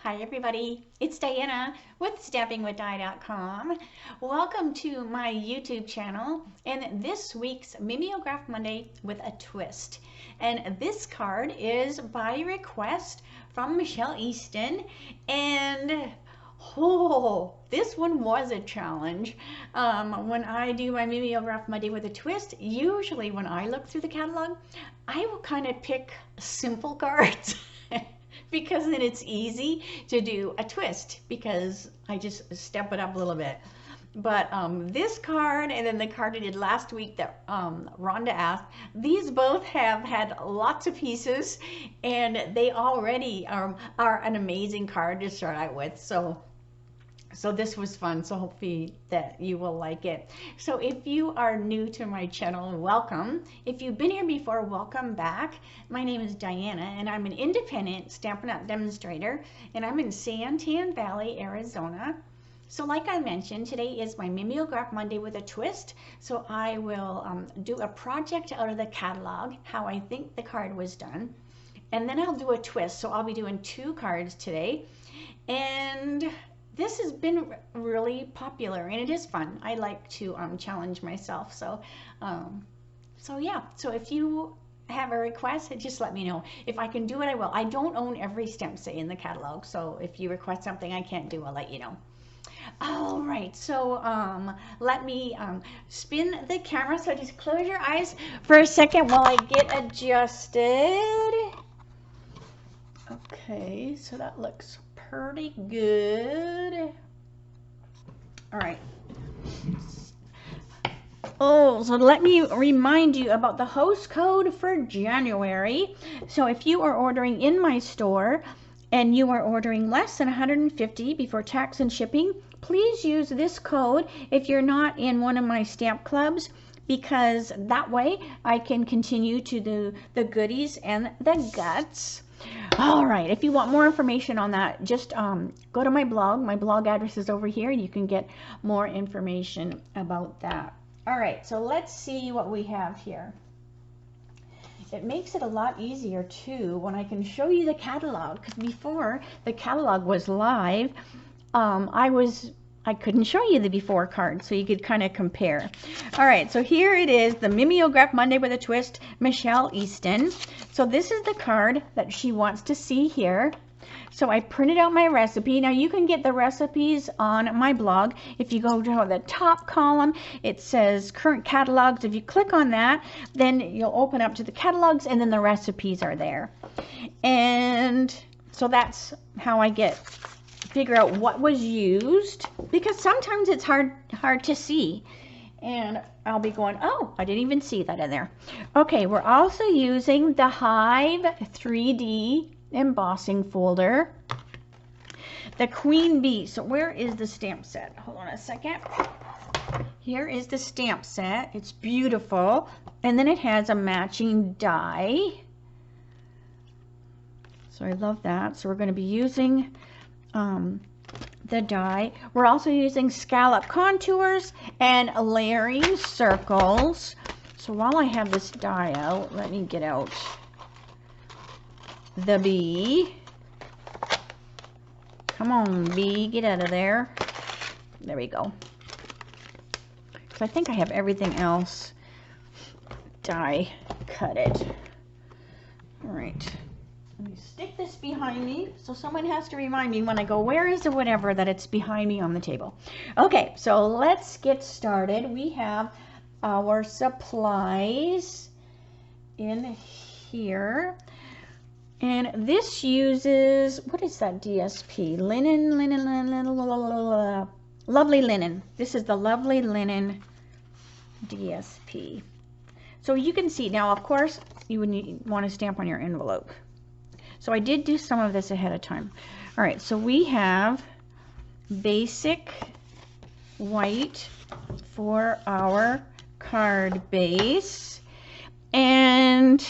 Hi everybody, it's Diana with stampingwithdie.com. Welcome to my YouTube channel and this week's Mimeograph Monday with a twist. And this card is by request from Michelle Easton, and this one was a challenge. When I do my Mimeograph Monday with a twist, usually when I look through the catalog, I will kind of pick simple cards. Because then it's easy to do a twist because I just step it up a little bit. But this card and then the card I did last week that Rhonda asked, these both have had lots of pieces and they already are an amazing card to start out with. So this was fun, so hopefully that you will like it. So if you are new to my channel, welcome. If you've been here before, welcome back. My name is Diana and I'm an independent Stampin' Up! Demonstrator and I'm in Santan Valley, Arizona. So like I mentioned, today is my Mimeograph Monday with a twist. So I will do a project out of the catalog, how I think the card was done. And then I'll do a twist. So I'll be doing 2 cards today. And this has been really popular and it is fun. I like to challenge myself. So yeah. So if you have a request, just let me know. If I can do it, I will. I don't own every stamp set in the catalog. So if you request something I can't do, I'll let you know. All right. So let me spin the camera. So just close your eyes for a second while I get adjusted. Okay. So that looks pretty good. All right. Oh, so let me remind you about the host code for January. So if you are ordering in my store and you are ordering less than $150 before tax and shipping, please use this code if you're not in one of my stamp clubs, because that way I can continue to do the goodies and the guts. All right, if you want more information on that, just go to my blog. My blog address is over here and you can get more information about that. All right, so let's see what we have here. It makes it a lot easier too when I can show you the catalog, because before the catalog was live, I couldn't show you the before card, so you could kind of compare. All right, so here it is, the Mimeograph Monday with a Twist, Michelle Easton. So this is the card that she wants to see here. So I printed out my recipe. Now you can get the recipes on my blog. If you go to the top column, it says current catalogs. If you click on that, then you'll open up to the catalogs and then the recipes are there. And so that's how I figure out what was used, because sometimes it's hard to see, and I'll be going, oh, I didn't even see that in there. Okay, we're also using the Hive 3D embossing folder, the Queen Bee. So where is the stamp set? Hold on a second. Here is the stamp set. It's beautiful, and then it has a matching die. So I love that. So we're going to be using the die. We're also using scallop contours and layering circles. So while I have this die out, let me get out the bee. Come on, bee, get out of there. There we go. So I think I have everything else die cut it. All right. Let me stick this behind me, so someone has to remind me when I go, where is the whatever, that it's behind me on the table. Okay, so let's get started. We have our supplies in here. And this uses, what is that DSP? Linen, Lovely Linen. This is the Lovely Linen DSP. So you can see, now of course, you would want to stamp on your envelope. So I did do some of this ahead of time. All right, so we have basic white for our card base. And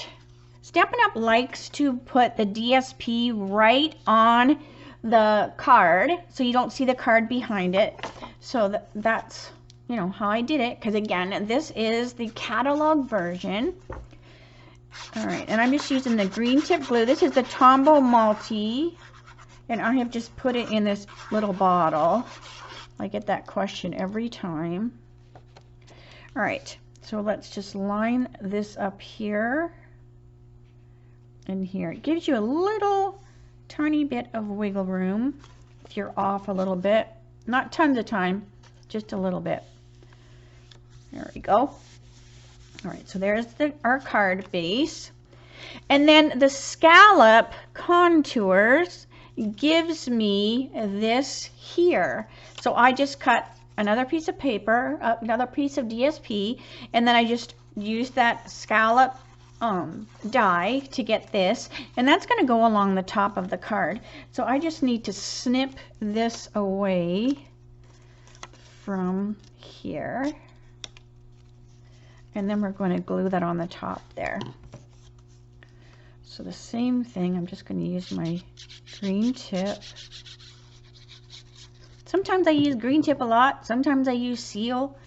Stampin' Up! Likes to put the DSP right on the card, so you don't see the card behind it. So that's, you know, how I did it, because again, this is the catalog version. All right, and I'm just using the green tip glue. This is the Tombow Multi And I have just put it in this little bottle. I get that question every time. All right, so let's just line this up here and here. It gives you a little tiny bit of wiggle room if you're off a little bit. Not tons of time, just a little bit. There we go. All right, so there's our card base. And then the scallop contours gives me this here. So I just cut another piece of paper, another piece of DSP, and then I just used that scallop die to get this, and that's going to go along the top of the card. So I just need to snip this away from here, and then we're going to glue that on the top there. So the same thing, I'm just going to use my green tip. Sometimes I use green tip a lot, sometimes I use seal.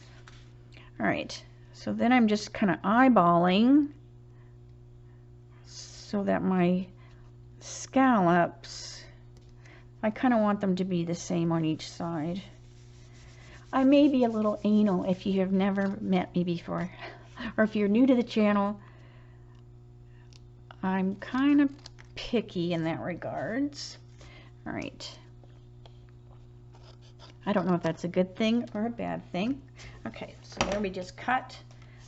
All right, so then I'm just kind of eyeballing so that my scallops, I kind of want them to be the same on each side. I may be a little anal if you have never met me before, or if you're new to the channel. I'm kind of picky in that regards. All right. I don't know if that's a good thing or a bad thing. Okay, so there we just cut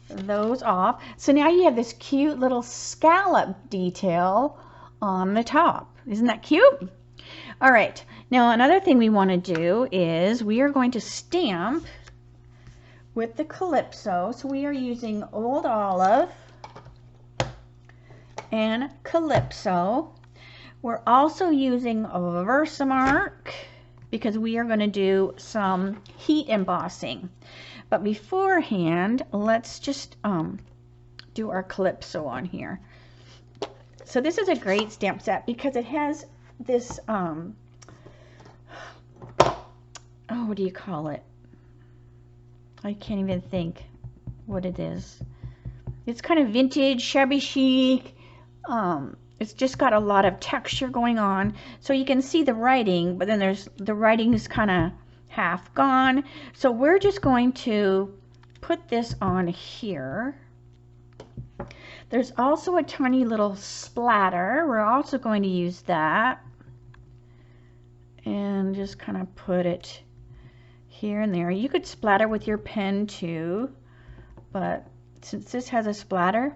those off. So now you have this cute little scallop detail on the top. Isn't that cute? All right, now another thing we want to do is we are going to stamp with the Calypso. So we are using Old Olive and Calypso. We're also using Versamark because we are going to do some heat embossing. But beforehand, let's just do our Calypso on here. So this is a great stamp set because it has this, oh, what do you call it? I can't even think what it is. It's kind of vintage, shabby chic. It's just got a lot of texture going on. So you can see the writing, but then there's the writing is kind of half gone. So we're just going to put this on here. There's also a tiny little splatter. We're also going to use that. And just kind of put it here and there. You could splatter with your pen too, but since this has a splatter,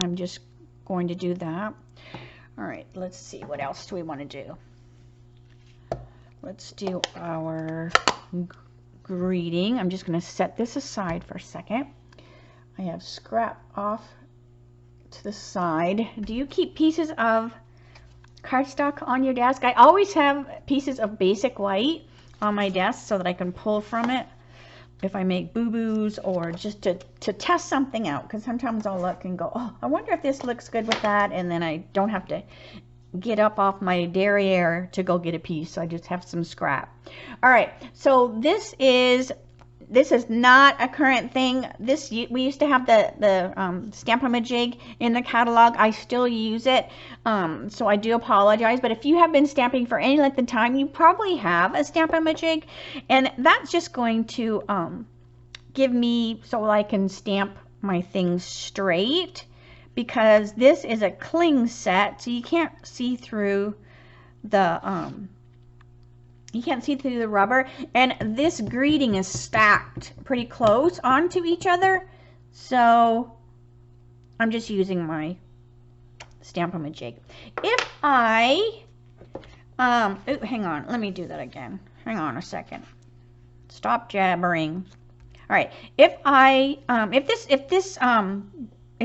I'm just going to do that. All right, let's see, what else do we want to do? Let's do our greeting. I'm just going to set this aside for a second. I have scrap off to the side. Do you keep pieces of cardstock on your desk? I always have pieces of basic white on my desk so that I can pull from it if I make boo-boos or just to test something out, because sometimes I'll look and go, oh, I wonder if this looks good with that, and then I don't have to get up off my derriere to go get a piece. So I just have some scrap. All right, so this is not a current thing. We used to have the Stamp-A-Majig in the catalog. I still use it, so I do apologize. But if you have been stamping for any length of time, you probably have a Stamp-A-Majig, and that's just going to give me so I can stamp my things straight, because this is a cling set, so you can't see through the rubber, and this greeting is stacked pretty close onto each other, so I'm just using my Stamp-A-Majig. If I oh, hang on, let me do that again. Hang on a second. Stop jabbering. All right, if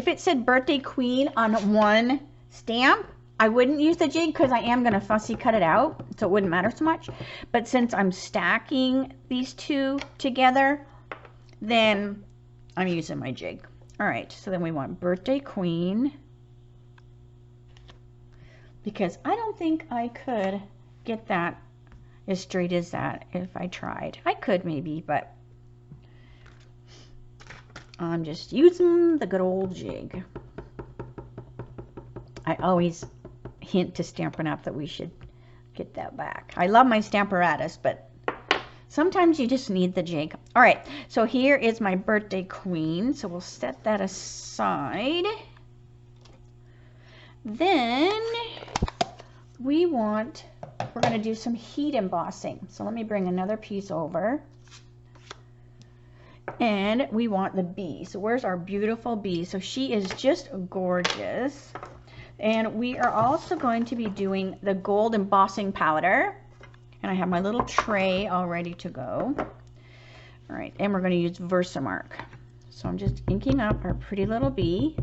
it said Birthday Queen on one stamp, I wouldn't use the jig because I am going to fussy cut it out, so it wouldn't matter so much. But since I'm stacking these two together, then I'm using my jig. All right, so then we want Birthday Queen, because I don't think I could get that as straight as that if I tried. I could maybe, but I'm just using the good old jig. I always hint to Stampin' Up that we should get that back. I love my Stamparatus, but sometimes you just need the jig. All right, so here is my birthday queen. So we'll set that aside. Then we're going to do some heat embossing. So let me bring another piece over. And we want the bee. So where's our beautiful bee? So she is just gorgeous. And we are also going to be doing the gold embossing powder. And I have my little tray all ready to go. All right, and we're going to use Versamark. So I'm just inking up our pretty little bee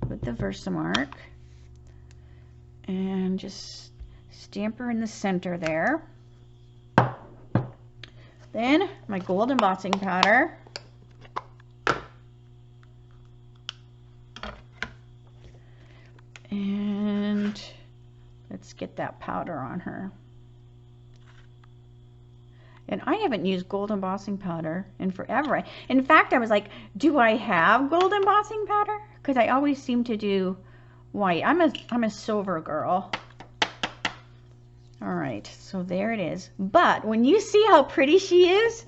with the Versamark. And just stamp her in the center there. Then my gold embossing powder. And let's get that powder on her. And I haven't used gold embossing powder in forever. In fact, I was like, do I have gold embossing powder? Because I always seem to do white. I'm a silver girl. All right, so there it is. But when you see how pretty she is,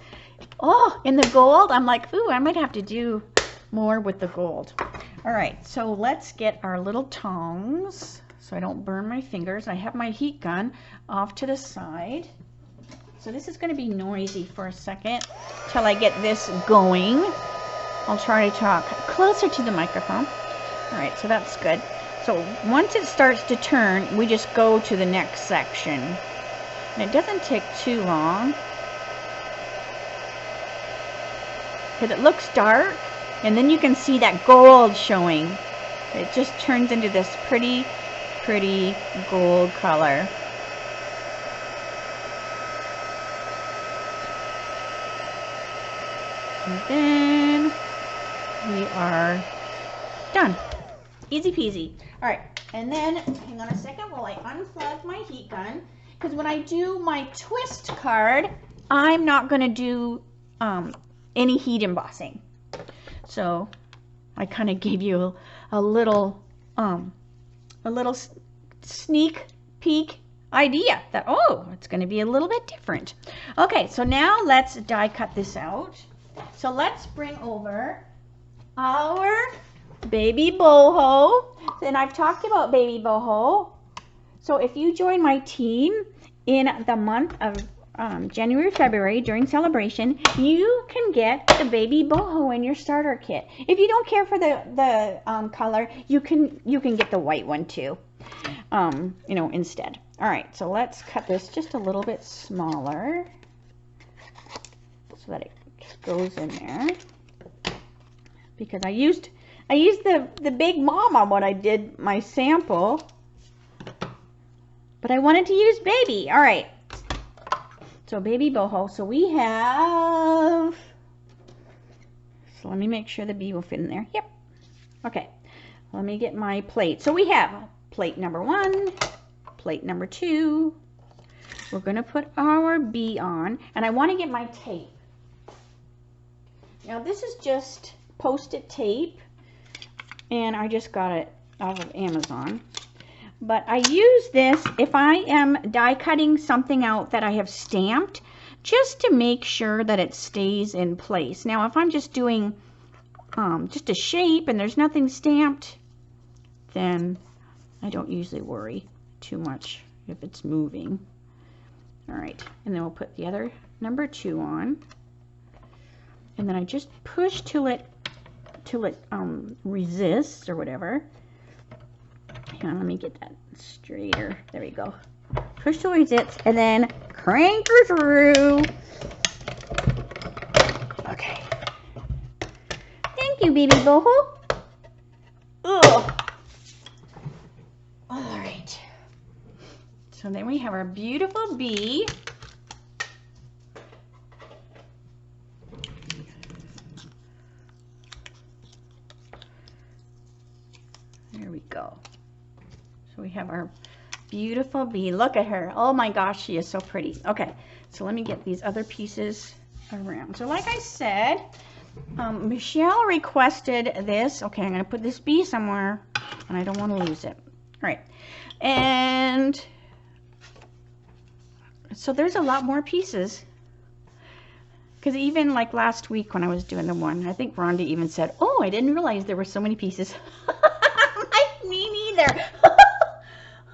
oh, in the gold, I'm like, ooh, I might have to do more with the gold. All right, so let's get our little tongs so I don't burn my fingers. I have my heat gun off to the side. So this is going to be noisy for a second till I get this going. I'll try to talk closer to the microphone. All right, so that's good. So once it starts to turn, we just go to the next section. And it doesn't take too long because it looks dark, and then you can see that gold showing. It just turns into this pretty, pretty gold color. And then we are done. Easy peasy. All right, and then hang on a second while I unplug my heat gun, because when I do my twist card, I'm not going to do any heat embossing. So I kind of gave you a little sneak peek idea that, oh, it's going to be a little bit different. Okay, so now let's die cut this out. So let's bring over our baby boho. And I've talked about baby boho. So if you join my team in the month of January, February during celebration, you can get the baby boho in your starter kit. If you don't care for the color, you can get the white one too, you know, instead. All right, so let's cut this just a little bit smaller so that it goes in there, because I used the big mama when I did my sample, but I wanted to use baby. All right, so baby boho. So we have, so let me make sure the bee will fit in there. Yep. Okay, let me get my plate. So we have plate number 1, plate number 2. We're going to put our bee on, and I want to get my tape. Now this is just Post-it tape, and I just got it off of Amazon. But I use this if I am die cutting something out that I have stamped, just to make sure that it stays in place. Now if I'm just doing just a shape and there's nothing stamped, then I don't usually worry too much if it's moving. All right, and then we'll put the other number 2 on. And then I just push till it resists or whatever. Hang on, let me get that straighter. There we go. Push till it resists, and then crank her through. Okay. Thank you, baby boho. Ugh. All right. So then we have our beautiful bee. There we go. So we have our beautiful bee. Look at her. Oh my gosh, she is so pretty. Okay, so let me get these other pieces around. So like I said, Michelle requested this. Okay, I'm going to put this bee somewhere, and I don't want to lose it. All right, and So there's a lot more pieces. Because even like last week when I was doing the one, I think Rhonda even said, oh, I didn't realize there were so many pieces. Me neither.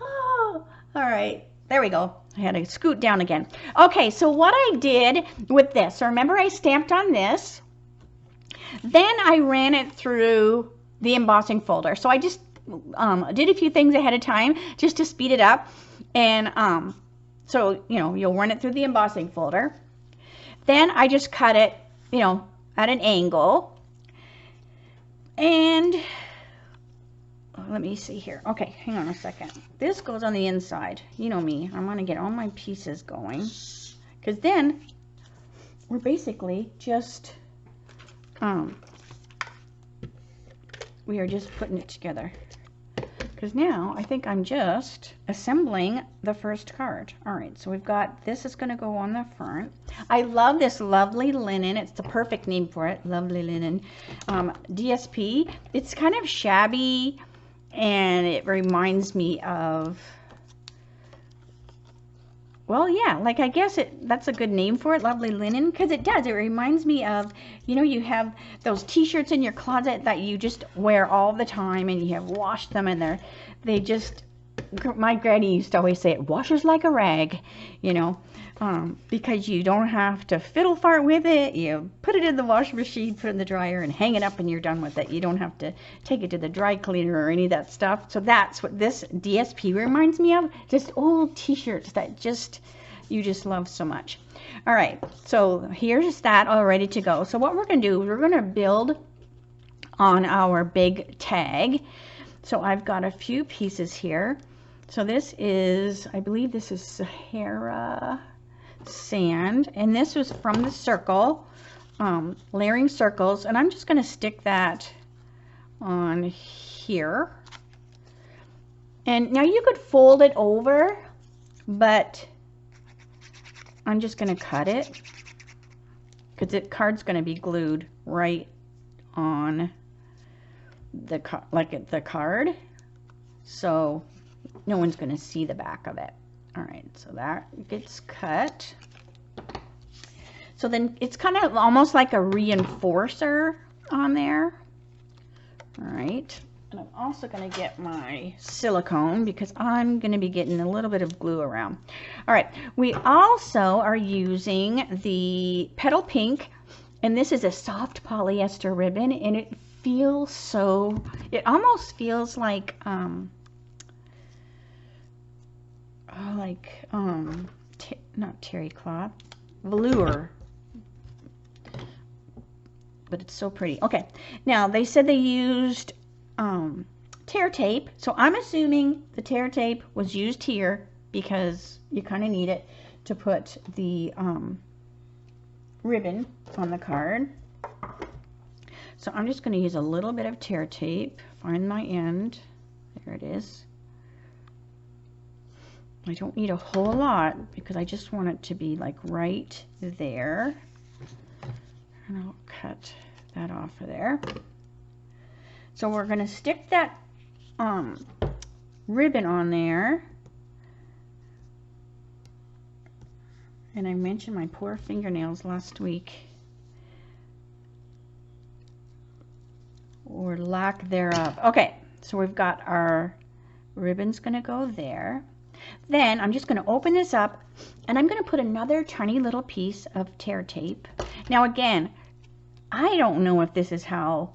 Oh, all right, there we go. I had to scoot down again. Okay, so what I did with this, so remember I stamped on this, then I ran it through the embossing folder. So I just did a few things ahead of time just to speed it up. And so, you know, you'll run it through the embossing folder. Then I just cut it, you know, at an angle. And let me see here. Okay, hang on a second. This goes on the inside. You know me. I'm going to get all my pieces going. Because then we're basically just, we are just putting it together. Because now I think I'm just assembling the first card. All right, so we've got, this is going to go on the front. I love this lovely linen. It's the perfect name for it, lovely linen. DSP. It's kind of shabby and it reminds me of, well, yeah, like I guess that's a good name for it, lovely linen, because it does. It reminds me of, you know, you have those t-shirts in your closet that you just wear all the time and you have washed them and they just, my granny used to always say it washes like a rag, you know, because you don't have to fiddle fart with it. You put it in the washing machine, put it in the dryer and hang it up and you're done with it. You don't have to take it to the dry cleaner or any of that stuff. So that's what this DSP reminds me of. Just old t-shirts that you just love so much. All right, so here's that all ready to go. So what we're going to do is we're going to build on our big tag. So I've got a few pieces here. So this is, I believe this is Sahara sand, and this was from the circle, layering circles, and I'm just going to stick that on here. And now you could fold it over, but I'm just going to cut it because the card's going to be glued right on the card, so no one's going to see the back of it. All right, so that gets cut. So then it's kind of almost like a reinforcer on there. All right, and I'm also going to get my silicone because I'm going to be getting a little bit of glue around. All right, we also are using the Petal Pink, and this is a soft polyester ribbon, and it feels so, it almost feels like not terry cloth, velour, but it's so pretty. Okay, now they said they used tear tape, so I'm assuming the tear tape was used here because you kind of need it to put the ribbon on the card. So I'm just going to use a little bit of tear tape, find my end, there it is. I don't need a whole lot because I just want it to be like right there. And I'll cut that off of there. So we're going to stick that ribbon on there. And I mentioned my poor fingernails last week, or lack thereof. Okay, so we've got our ribbons going to go there. Then I'm just going to open this up and I'm going to put another tiny little piece of tear tape. Now again, I don't know if this is how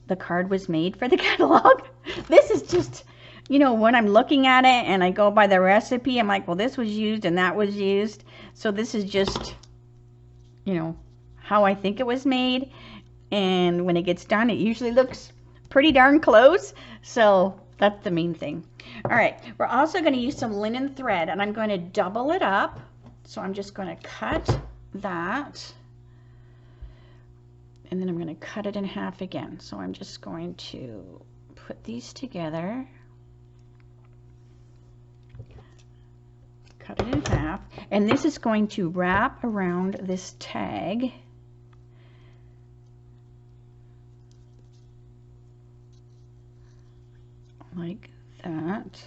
the card was made for the catalog. This is just, you know, when I'm looking at it and I go by the recipe, I'm like, well, this was used and that was used. So this is just, you know, how I think it was made. And when it gets done, it usually looks pretty darn close. So that's the main thing. All right, we're also going to use some linen thread, and I'm going to double it up. So I'm just going to cut that, and then I'm going to cut it in half again. So I'm just going to put these together, cut it in half, and this is going to wrap around this tag. Like that.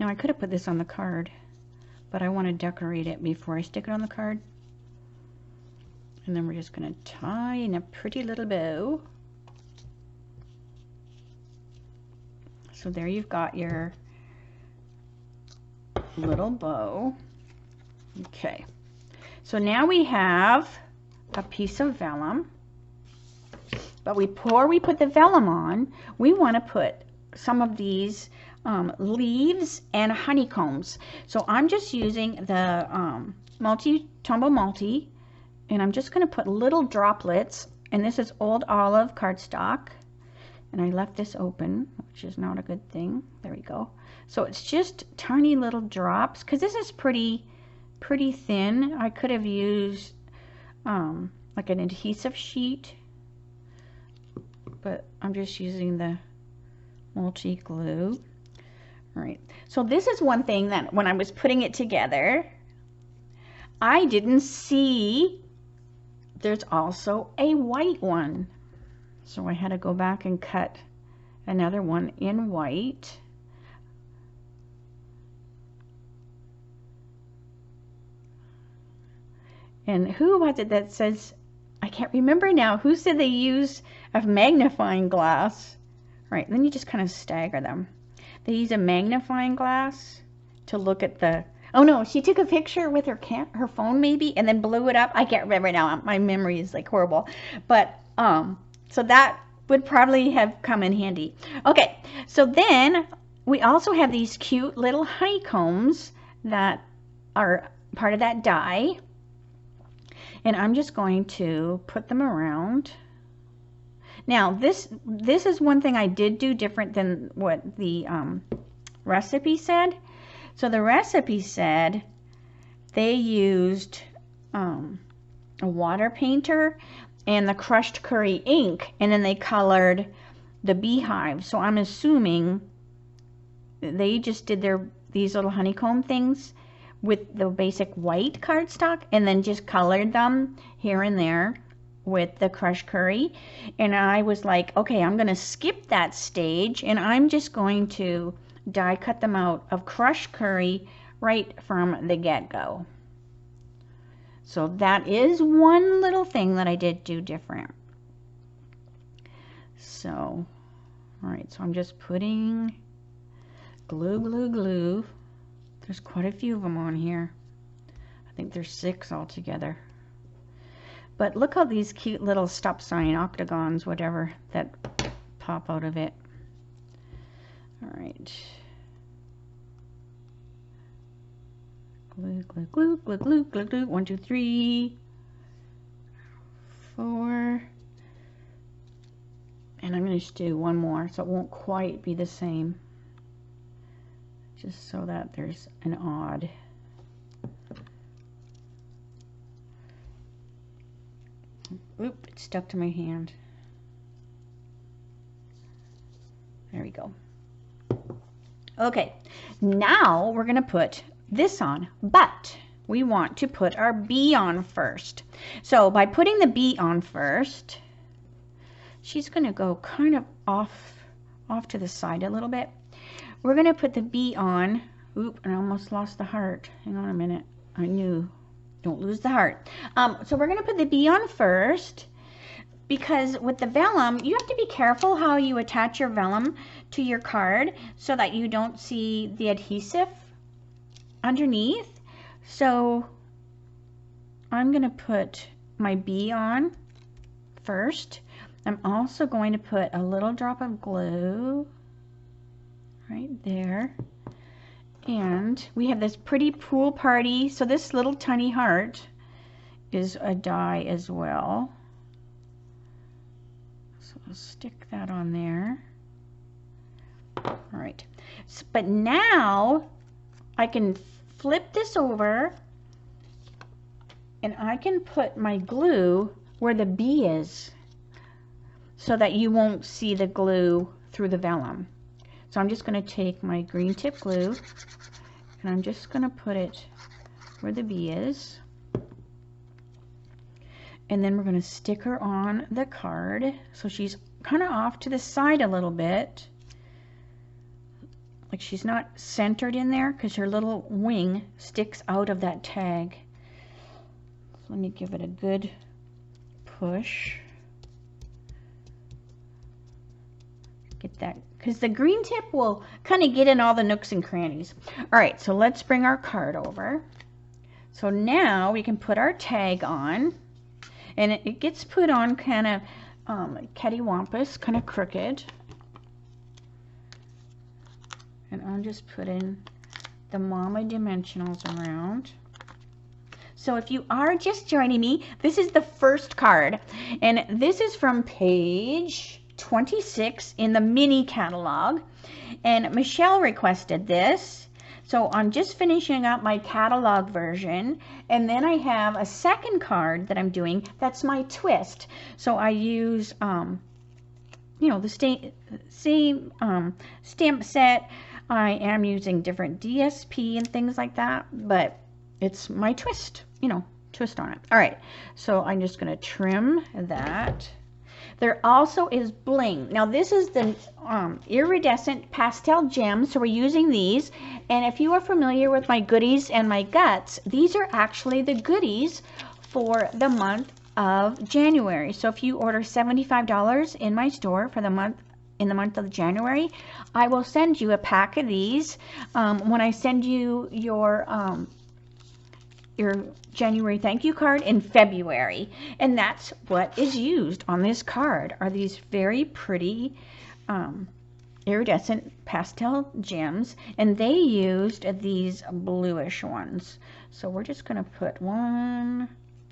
Now I could have put this on the card, but I want to decorate it before I stick it on the card. And then we're just going to tie in a pretty little bow. So there you've got your little bow. Okay, so now we have a piece of vellum, but before we put the vellum on, we want to put some of these leaves and honeycombs. So I'm just using the Tombow Multi, and I'm just going to put little droplets, and this is Old Olive cardstock, and I left this open, which is not a good thing. There we go. So it's just tiny little drops, because this is pretty thin. I could have used like an adhesive sheet, but I'm just using the multi glue. All right, so this is one thing that when I was putting it together, I didn't see there's also a white one. So I had to go back and cut another one in white. And who was it that says, I can't remember now, who said they use a magnifying glass? Right, then you just kind of stagger them. They use a magnifying glass to look at the, oh no, she took a picture with her phone maybe, and then blew it up. I can't remember now, my memory is like horrible. But, so that would probably have come in handy. Okay, so then we also have these cute little honeycombs that are part of that die. And I'm just going to put them around. Now, this is one thing I did do different than what the recipe said. So the recipe said they used a water painter and the crushed curry ink, and then they colored the beehive. So I'm assuming they just did these little honeycomb things with the basic white cardstock, and then just colored them here and there with the crushed curry. And I was like, okay, I'm gonna skip that stage, and I'm just going to die cut them out of crushed curry right from the get-go. So that is one little thing that I did do different. So, all right, so I'm just putting glue, glue, glue. There's quite a few of them on here. I think there's 6 altogether. But look how these cute little stop sign octagons, whatever, that pop out of it. All right. Glue, glue, glue, glue, glue, glue, glue. 1, 2, 3, 4. And I'm going to just do one more, so it won't quite be the same. Just so that there's an odd. Oop, it stuck to my hand. There we go. Okay, now we're going to put this on, but we want to put our bee on first. So by putting the bee on first, she's going to go kind of off to the side a little bit. We're going to put the bee on. Oop, I almost lost the heart. Hang on a minute. I knew. Don't lose the heart. So we're going to put the bee on first, because with the vellum, you have to be careful how you attach your vellum to your card so that you don't see the adhesive underneath. So I'm going to put my bee on first. I'm also going to put a little drop of glue right there. And we have this pretty pool party. So this little tiny heart is a die as well. So I'll stick that on there. All right. But now I can flip this over and I can put my glue where the bee is so that you won't see the glue through the vellum. So I'm just going to take my green tip glue and I'm just going to put it where the bee is. And then we're going to stick her on the card. So she's kind of off to the side a little bit, like she's not centered in there because her little wing sticks out of that tag. So let me give it a good push. Get that, because the green tip will kind of get in all the nooks and crannies. All right, so let's bring our card over. So now we can put our tag on, and it gets put on kind of cattywampus, kind of crooked. And I'll just put in the Mama dimensionals around. So if you are just joining me, this is the first card, and this is from page 26 in the mini catalog, and Michelle requested this, so I'm just finishing up my catalog version, and then I have a second card that I'm doing that's my twist. So I use you know, the same stamp set. I am using different DSP and things like that, but it's my twist, you know, twist on it. All right, so I'm just going to trim that. There also is bling. Now this is the iridescent pastel gems, so we're using these. And if you are familiar with my goodies and my guts, these are actually the goodies for the month of January. So if you order $75 in my store for the month, in the month of January, I will send you a pack of these when I send you your January thank you card in February. And that's what is used on this card, are these very pretty iridescent pastel gems, and they used these bluish ones. So we're just going to put 1,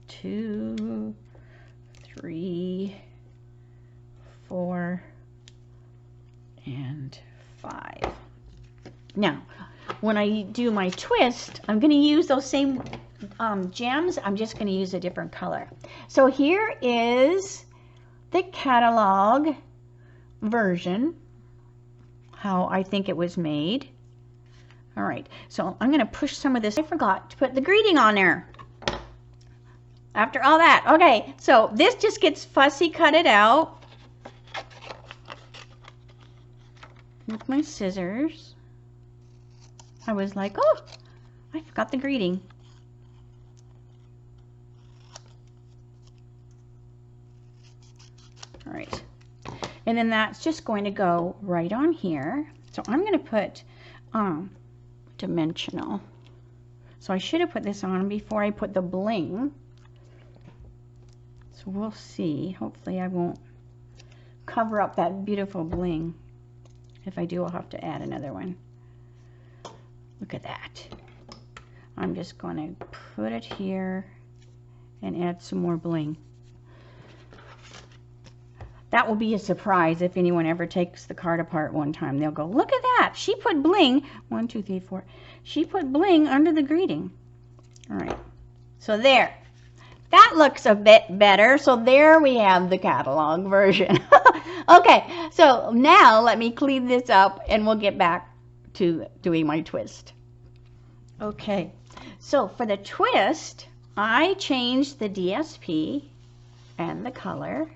2, 3, 4, and 5. Now, when I do my twist, I'm going to use those same gems. I'm just going to use a different color. So here is the catalog version, how I think it was made. All right, so I'm going to push some of this. I forgot to put the greeting on there. After all that, okay, so this just gets fussy cutted out with my scissors. I was like, oh, I forgot the greeting. All right, and then that's just going to go right on here. So I'm going to put dimensional. So I should have put this on before I put the bling. So we'll see. Hopefully I won't cover up that beautiful bling. If I do, I'll have to add another one. Look at that. I'm just going to put it here and add some more bling. That will be a surprise if anyone ever takes the card apart one time. They'll go, look at that. She put bling. 1, 2, 3, 4. She put bling under the greeting. All right. So there. That looks a bit better. So there we have the catalog version. Okay. So now let me clean this up and we'll get back to doing my twist. Okay. So for the twist, I changed the DSP and the color.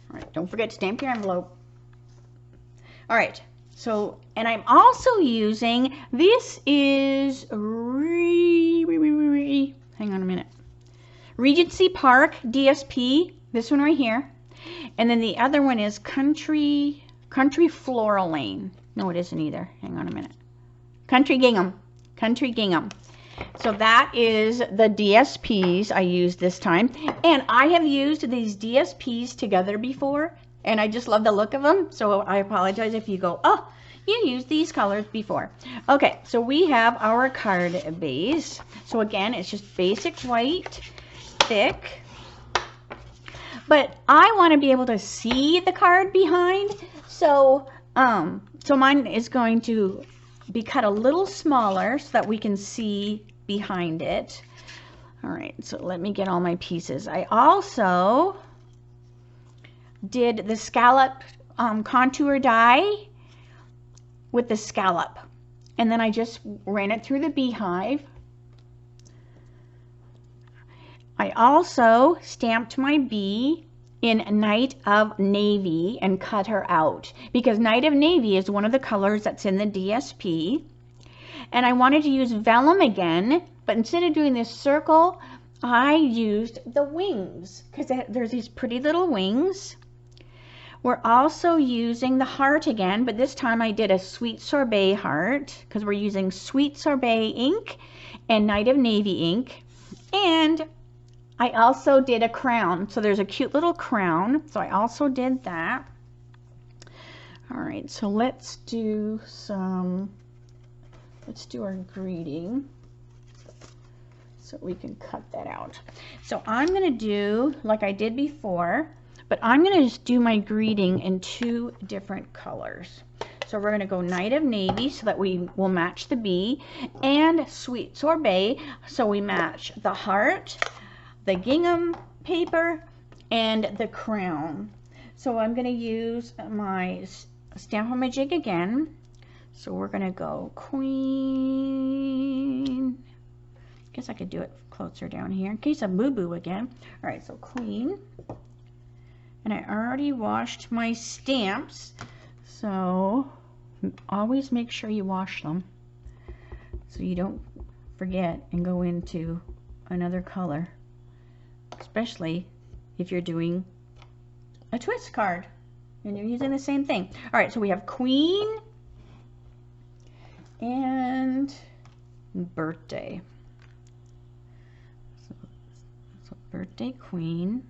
All right, don't forget to stamp your envelope. All right, so, and I'm also using, this is, hang on a minute, Regency Park DSP, this one right here. And then the other one is Country Floral Lane. No, it isn't either. Hang on a minute. Country Gingham. So that is the DSPs I used this time. And I have used these DSPs together before, and I just love the look of them. So I apologize if you go, oh, you used these colors before. Okay, so we have our card base. So again, it's just basic white, thick. But I want to be able to see the card behind. So, so mine is going to be cut a little smaller so that we can see behind it. All right, so let me get all my pieces. I also did the scallop contour die with the scallop, and then I just ran it through the beehive. I also stamped my bee in Night of Navy and cut her out, because Night of Navy is one of the colors that's in the DSP. And I wanted to use vellum again, but instead of doing this circle, I used the wings, because there's these pretty little wings. We're also using the heart again, but this time I did a Sweet Sorbet heart, because we're using Sweet Sorbet ink and Night of Navy ink. And I also did a crown, so there's a cute little crown, so I also did that. All right, so let's do our greeting so we can cut that out. So I'm going to do like I did before, but I'm going to just do my greeting in 2 different colors. So we're going to go Night of Navy so that we will match the bee, and Sweet Sorbet so we match the heart, the gingham paper, and the crown. So I'm going to use my Stamp on my jig again. So we're going to go Queen. I guess I could do it closer down here in case of boo-boo again. All right, so Queen. And I already washed my stamps, so always make sure you wash them so you don't forget and go into another color, especially if you're doing a twist card and you're using the same thing. All right, so we have Queen and birthday. So birthday Queen.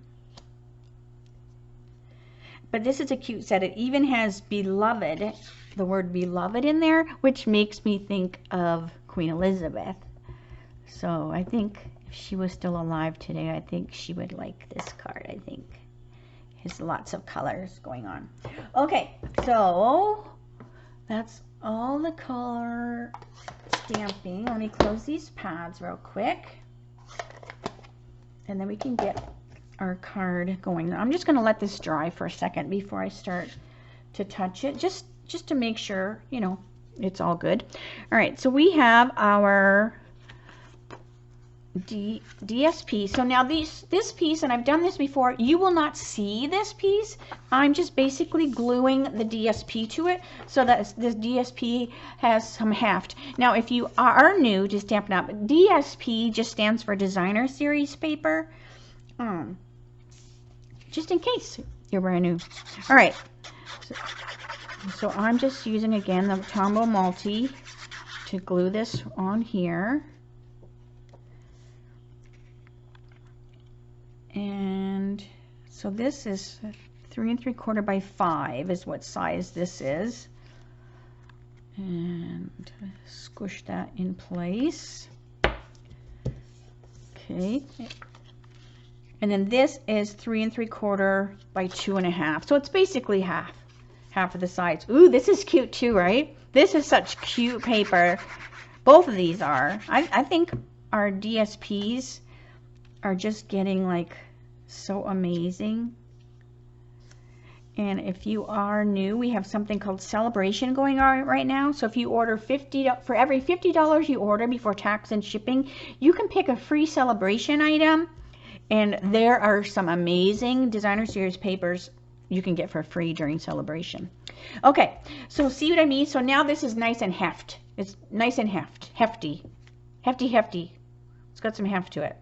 But this is a cute set. It even has beloved, the word beloved in there, which makes me think of Queen Elizabeth. So I think if she was still alive today, I think she would like this card, I think. It has lots of colors going on. Okay, so that's all the color stamping. Let me close these pads real quick. And then we can get our card going. I'm just going to let this dry for a second before I start to touch it, just to make sure, you know, it's all good. All right, so we have our DSP. So now this piece, and I've done this before, you will not see this piece. I'm just basically gluing the DSP to it so that this DSP has some heft. Now, if you are new to Stampin' Up, DSP just stands for Designer Series paper. Just in case you're brand new. All right. So I'm just using, again, the Tombow Multi to glue this on here. And so this is 3 3/4 by 5 is what size this is. And squish that in place. Okay. And then this is 3 3/4 by 2.5. So it's basically half of the sides. Ooh, this is cute too, right? This is such cute paper. Both of these are. I think our DSPs are just getting like so amazing. And if you are new, we have something called Celebration going on right now. So if you order for every $50 you order before tax and shipping, you can pick a free Celebration item. And there are some amazing Designer Series papers you can get for free during Celebration. Okay, so see what I mean? So now this is nice and heft. It's nice and hefty. Hefty. It's got some heft to it.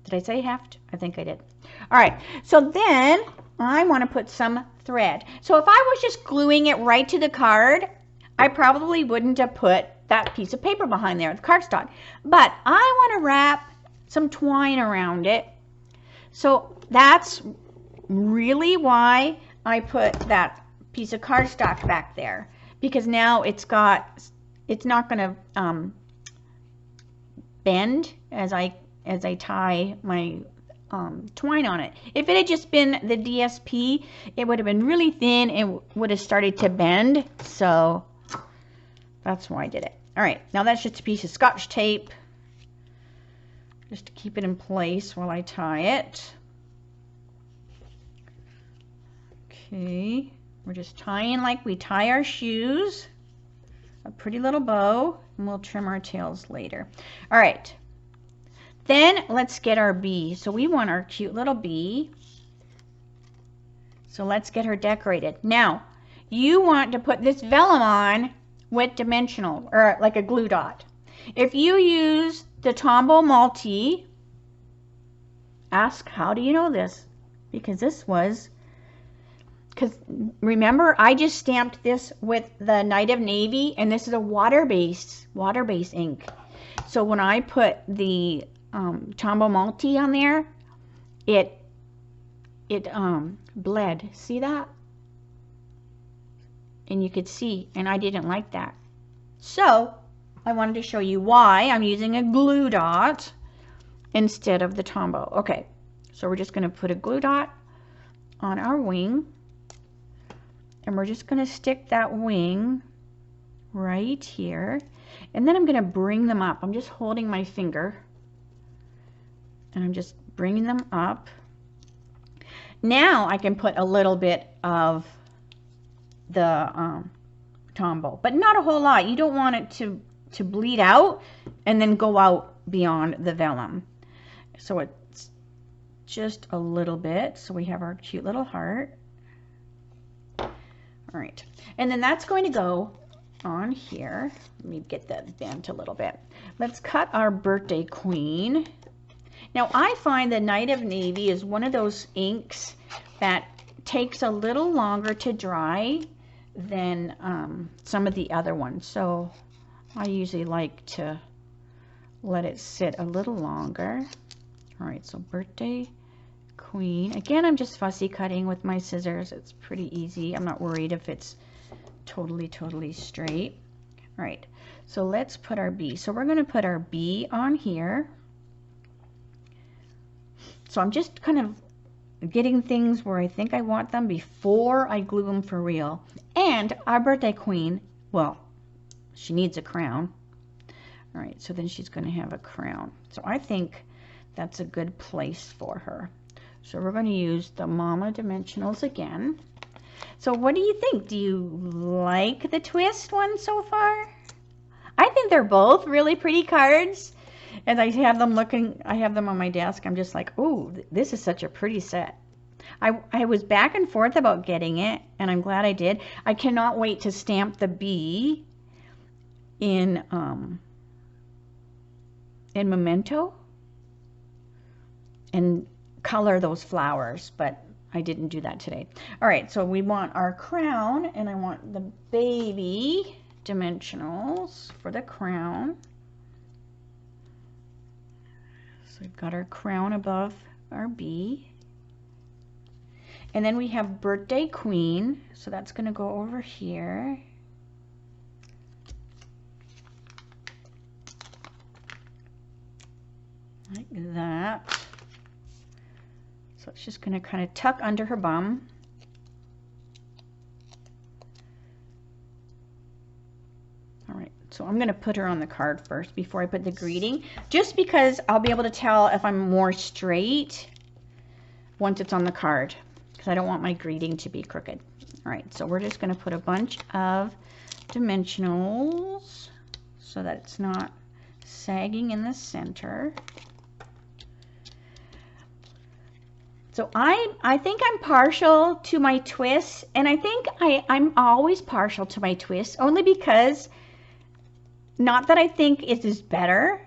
Did I say heft? I think I did. All right, so then I want to put some thread. So if I was just gluing it right to the card, I probably wouldn't have put that piece of paper behind there, the cardstock. But I want to wrap some twine around it. So that's really why I put that piece of cardstock back there, because now it's not going to bend as I tie my twine on it. If it had just been the DSP, it would have been really thin and would have started to bend. So that's why I did it. All right, now that's just a piece of Scotch tape, just to keep it in place while I tie it. Okay, we're just tying like we tie our shoes, a pretty little bow, and we'll trim our tails later. All right, then let's get our bee. So we want our cute little bee. So let's get her decorated. Now, you want to put this vellum on with dimensional, or like a glue dot. If you use the Tombow Multi, ask, how do you know this? Because remember, I just stamped this with the Night of Navy, and this is a water-based ink. So when I put the Tombow Multi on there, it bled. See that? And you could see, and I didn't like that. So I wanted to show you why I'm using a glue dot instead of the Tombow. Okay, so we're just going to put a glue dot on our wing, and we're just going to stick that wing right here, and then I'm going to bring them up. I'm just holding my finger and I'm just bringing them up. Now I can put a little bit of the Tombow, but not a whole lot. You don't want it to bleed out and then go out beyond the vellum. So it's just a little bit. So we have our cute little heart. All right, and then that's going to go on here. Let me get that bent a little bit. Let's cut our birthday queen. Now I find the Night of Navy is one of those inks that takes a little longer to dry than some of the other ones. So I usually like to let it sit a little longer. All right, so birthday queen. Again, I'm just fussy cutting with my scissors. It's pretty easy. I'm not worried if it's totally straight. All right, so let's put our bee. So we're going to put our bee on here. So I'm just kind of getting things where I think I want them before I glue them for real. And our birthday queen, well, she needs a crown. All right, so then she's going to have a crown. So I think that's a good place for her. So we're going to use the Mama Dimensionals again. So what do you think? Do you like the twist one so far? I think they're both really pretty cards. As I have them I have them on my desk, I'm just like, oh, this is such a pretty set. I was back and forth about getting it, and I'm glad I did. I cannot wait to stamp the bee in Memento and color those flowers, but I didn't do that today. All right, so we want our crown, and I want the baby dimensionals for the crown. So we've got our crown above our bee. And then we have birthday queen, so that's going to go over here. Like that. So it's just going to kind of tuck under her bum. All right, so I'm going to put her on the card first before I put the greeting, just because I'll be able to tell if I'm more straight once it's on the card, because I don't want my greeting to be crooked. All right, so we're just going to put a bunch of dimensionals so that it's not sagging in the center. So I think I'm partial to my twists, and I think I'm always partial to my twists, only because, not that I think it is better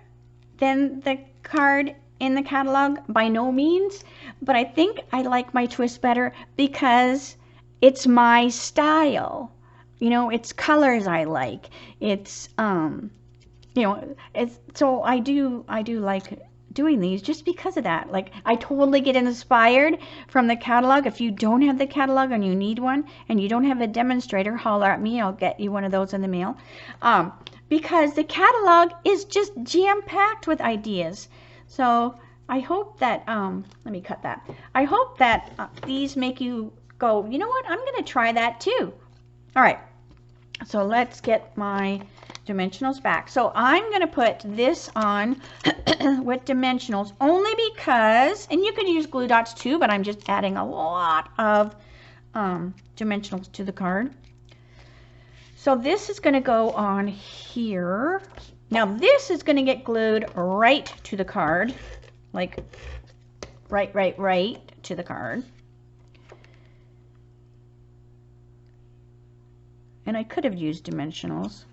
than the card in the catalog, by no means, but I think I like my twist better because it's my style. You know, it's colors I like. It's you know, it's, so I do like doing these just because of that. Like, I totally get inspired from the catalog. If you don't have the catalog and you need one and you don't have a demonstrator, holler at me. I'll get you one of those in the mail. Because the catalog is just jam-packed with ideas. So I hope that, let me cut that. I hope that these make you go, you know what, I'm going to try that too. All right, so let's get my dimensionals back. So I'm going to put this on with dimensionals only because, and you can use glue dots too, but I'm just adding a lot of dimensionals to the card. So this is going to go on here. Now this is going to get glued right to the card, like right to the card. And I could have used dimensionals.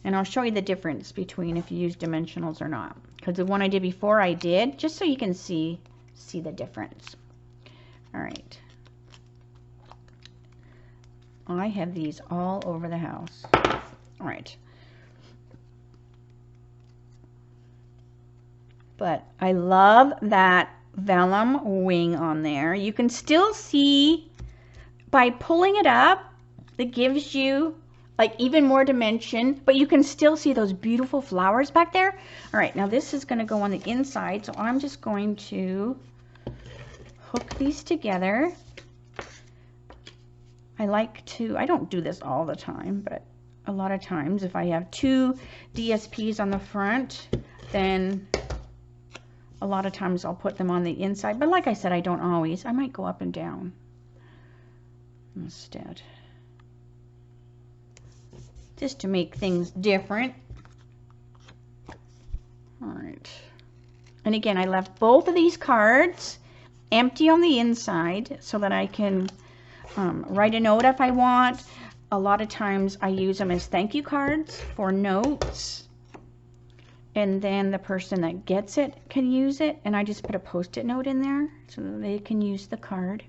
And I'll show you the difference between if you use dimensionals or not. Because the one I did before I did, just so you can see the difference. All right. I have these all over the house. All right. But I love that vellum wing on there. You can still see by pulling it up, it gives you like even more dimension, but you can still see those beautiful flowers back there. All right, now this is going to go on the inside, so I'm just going to hook these together. I don't do this all the time, but a lot of times if I have two DSPs on the front, then a lot of times I'll put them on the inside. But like I said, I don't always. I might go up and down instead, just to make things different. All right. And again, I left both of these cards empty on the inside so that I can write a note if I want. A lot of times I use them as thank you cards for notes. And then the person that gets it can use it. And I just put a post-it note in there so that they can use the card.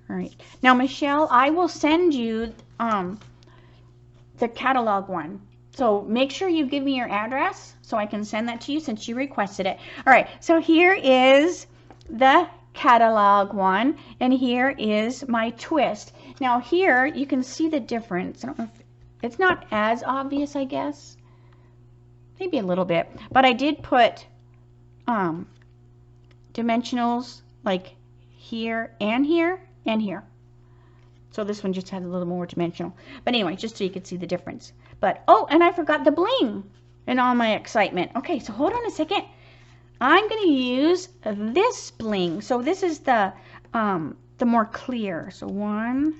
All right. Now, Michelle, I will send you the catalog one. So make sure you give me your address so I can send that to you since you requested it. All right. So here is the catalog one. And here is my twist. Now here you can see the difference. I don't know if it's not as obvious, I guess. Maybe a little bit, but I did put dimensionals like here and here and here. So this one just had a little more dimensional. But anyway, just so you could see the difference. But, oh, and I forgot the bling in all my excitement. Okay, so hold on a second. I'm going to use this bling. So this is the more clear. So 1,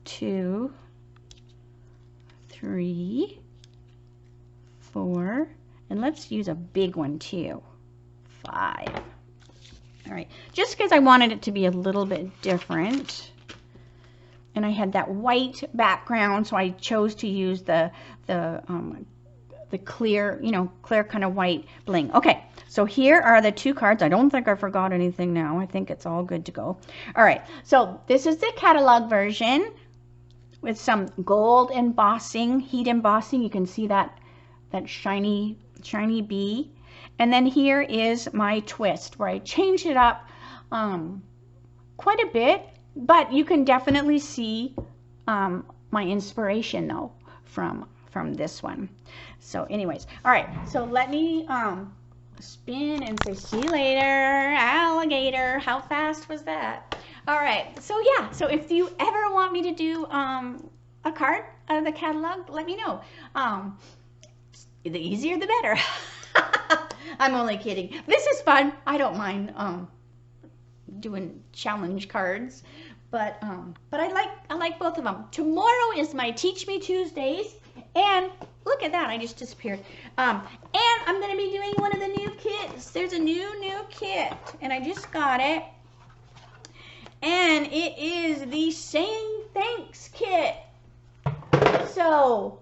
2, 3, 4, and let's use a big one too, 5. All right, just because I wanted it to be a little bit different, and I had that white background, so I chose to use the clear, clear kind of white bling. Okay, so here are the two cards. I don't think I forgot anything now. I think it's all good to go. All right, so this is the catalog version with some gold embossing, heat embossing. You can see that shiny bee. And then here is my twist where I changed it up quite a bit, but you can definitely see my inspiration though from this one. So anyways, all right, so let me spin and say see you later, alligator. How fast was that? All right, so yeah, so if you ever want me to do a card out of the catalog, let me know. The easier the better. I'm only kidding. This is fun. I don't mind doing challenge cards, but I like both of them. Tomorrow is my Teach Me Tuesdays, and look at that, I just disappeared. And I'm going to be doing one of the new kits. There's a new kit, and I just got it, and it is the Saying Thanks kit. So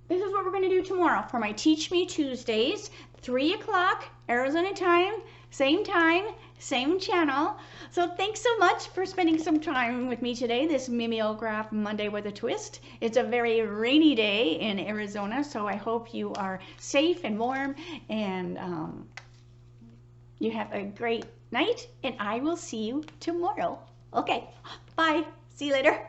this is what we're going to do tomorrow for my Teach Me Tuesdays, 3 o'clock Arizona time, same channel. So thanks so much for spending some time with me today, this Mimeograph Monday with a Twist. It's a very rainy day in Arizona, so I hope you are safe and warm, and you have a great night, and I will see you tomorrow. Okay, bye. See you later.